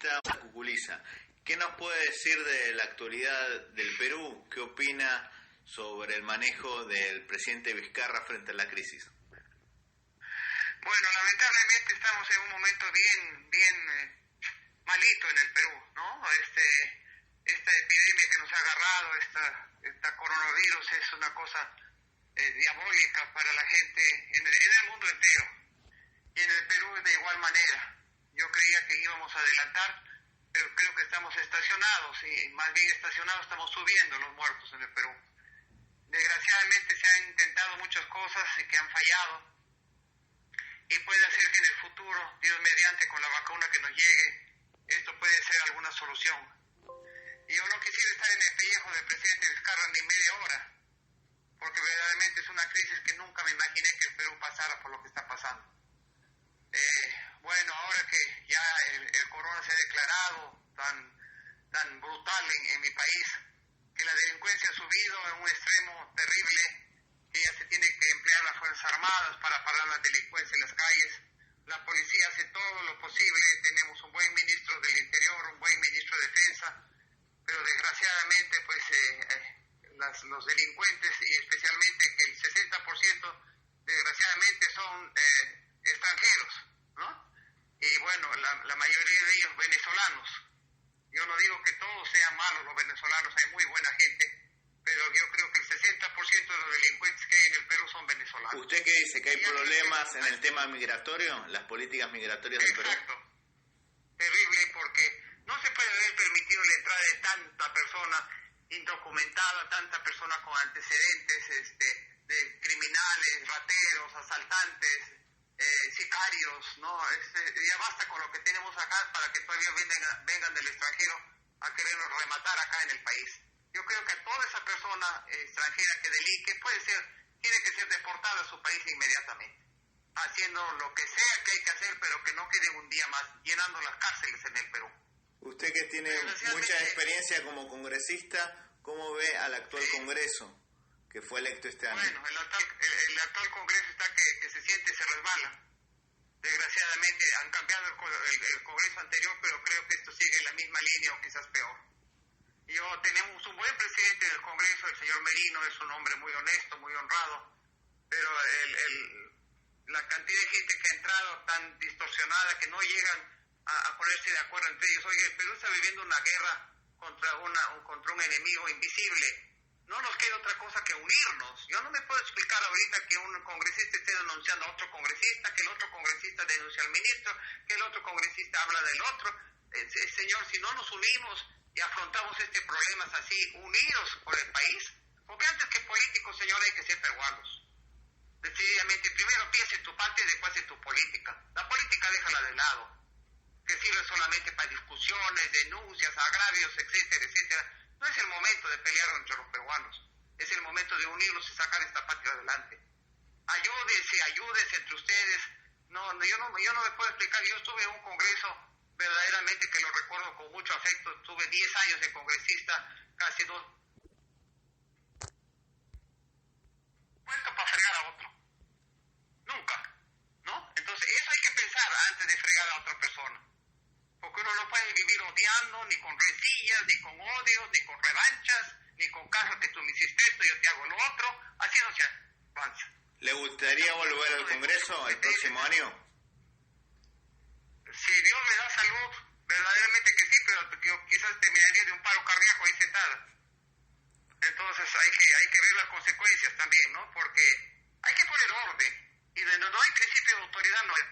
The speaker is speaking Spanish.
congresista Cuculiza. ¿Qué nos puede decir de la actualidad del Perú? ¿Qué opina sobre el manejo del presidente Vizcarra frente a la crisis? Bueno, lamentablemente estamos en un momento bien malito en el Perú, ¿no? Esta epidemia que nos ha agarrado, esta coronavirus es una cosa diabólica para la gente en el mundo entero. Y en el Perú de igual manera. Yo creía que íbamos a adelantar, pero creo que estamos estacionados, y más bien estacionados estamos subiendo los muertos en el Perú. Desgraciadamente se han intentado muchas cosas que han fallado, y puede ser que en el futuro, Dios mediante, con la vacuna que nos llegue, esto puede ser alguna solución. Y yo no quisiera estar en el pellejo del presidente Vizcarra ni media hora, porque verdaderamente es una crisis que nunca me imaginé que el Perú pasara por lo que está pasando. Bueno, ahora que ya el corona se ha declarado tan brutal en mi país, que la delincuencia ha subido en un extremo terrible, que ya se tiene que emplear las Fuerzas Armadas para parar la delincuencia en las calles. La policía hace todo lo posible, tenemos un buen ministro del Interior, un buen ministro de Defensa, pero desgraciadamente pues los delincuentes, y especialmente que el 60% desgraciadamente son extranjeros, ¿no? Y bueno, la mayoría de ellos venezolanos. Yo no digo que todos sean malos los venezolanos, hay muy buena gente, pero yo creo que el 60% de los delincuentes que hay en el Perú son venezolanos. ¿Usted qué dice? ¿Que hay problemas en el tema migratorio? ¿Las políticas migratorias del Perú? Exacto. Terrible, porque no se puede haber permitido la entrada de tanta persona indocumentada, tanta persona con antecedentes de criminales, rateros, asaltantes, sicarios, ¿no? Ya basta con lo que tenemos acá para que todavía vengan del extranjero a querernos rematar acá en el país. Yo creo que toda esa persona extranjera que delinque tiene que ser deportada a su país inmediatamente, haciendo lo que sea que hay que hacer, pero que no quede un día más llenando las cárceles en el Perú. Usted que tiene mucha experiencia como congresista, ¿cómo ve al actual Congreso que fue electo este año? Bueno, el actual Congreso está que se siente y se resbala. Desgraciadamente han cambiado el Congreso anterior, pero creo que esto sigue en la misma línea o quizás peor. Tenemos un buen presidente del Congreso, el señor Merino, es un hombre muy honesto, muy honrado, pero la cantidad de gente que ha entrado tan distorsionada que no llegan a ponerse de acuerdo entre ellos. Oye, el Perú está viviendo una guerra contra un enemigo invisible. No nos queda otra cosa que unirnos. Yo no me puedo explicar ahorita que un congresista esté denunciando a otro congresista, que el otro congresista denuncia al ministro, que el otro congresista habla del otro. Señor, si no nos unimos y afrontamos este problema así, unidos por el país, porque antes que políticos, señor, hay que ser peruanos. Decididamente, primero piensa en tu patria y después en tu política. La política déjala de lado, que sirve solamente para discusiones, denuncias, agravios, etcétera, etcétera. No es el momento de pelear entre los peruanos, es el momento de unirnos y sacar esta patria adelante. Ayúdense entre ustedes. Yo no me puedo explicar. Yo estuve en un congreso verdaderamente que lo recuerdo con mucho afecto. Estuve 10 años de congresista, casi 2. ¿Cuánto para fregar a otro? Nunca, ¿no? Entonces eso hay que pensar antes de fregar a otra persona. Porque uno no puede vivir odiando, ni con rencillas, ni con odios, ni con revanchas, ni con casos que tú me hiciste esto, yo te hago lo otro. Así no se avanza. ¿Le gustaría volver al Congreso el próximo año? Si Dios me da salud, verdaderamente que sí, pero yo quizás terminaría de un paro cardíaco ahí sentada. Entonces hay que ver las consecuencias también, ¿no? Porque hay que poner orden. Y donde no hay principio de autoridad no hay.